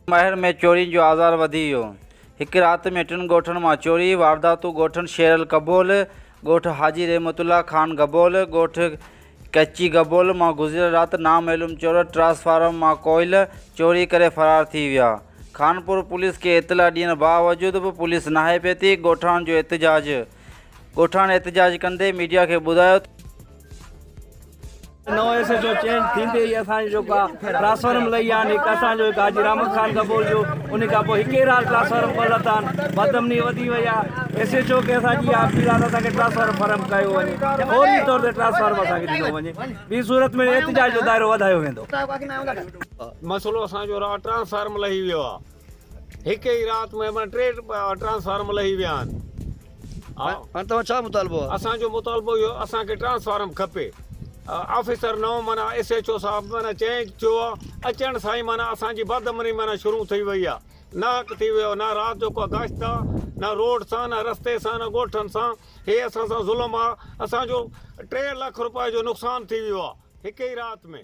महर में चोरी जो आज़ार वधी वियो। हिकु राति में 3 ॻोठनि मां चोरी वारदातूं। ॻोठनि शेरल कबोल, ॻोठ हाजी रहमतुल्ला खान गबोल, ॻोठ कच्ची गबोल मां गुज़िरियल राति नामालूम चोर ट्रांसफार्मर मां कोयल चोरी करे फ़रार थी विया। खानपुर पुलिस खे इतला ॾियण बावजूद बि पुलिस नाहे पई थी। ॻोठाण एहतजाज कंदे मीडिया खे ॿुधायो नओं SHO चेंज थींदे ई असांजो ट्रांसफार्म लही आहिनि। हिकु असांजो हाजी रहमत खान गबोल जो, उन खां पोइ हिकु रात ट्रांसफार्म ॿ लथा आहिनि। बदमनी वधी वई आहे। SHO खे असांजी अपील आहे त असांखे ट्रांसफार्म कयो वञे, फौरी तौर ते ट्रांसफार्म असांखे ॾिनो वञे। ॿी सूरत में एहतजाज जो दायरो वधायो वेंदो। मसलो असांजो राति ट्रांसफार्म लही वियो आहे। हिकु ई राति में 3 ट्रांसफार्म लही विया आहिनि। तव्हां छा मुतालबो आहे? असांजो मुतालबो इहो, असांखे ट्रांसफार्म खपे। ऑफिसर नओं माना SHO साहब माना चेंज थियो आहे। अचण सां ई माना असांजी बदमनी माना शुरू थी वई आहे। न थी वियो, न राति जो को गश्त आहे, न रोड सां, न रस्ते सां, न ॻोठनि सां। हे असां सां ज़ुल्म आहे। असांजो 3 लाख रुपए जो नुक़सानु थी वियो आहे हिकु ई राति में।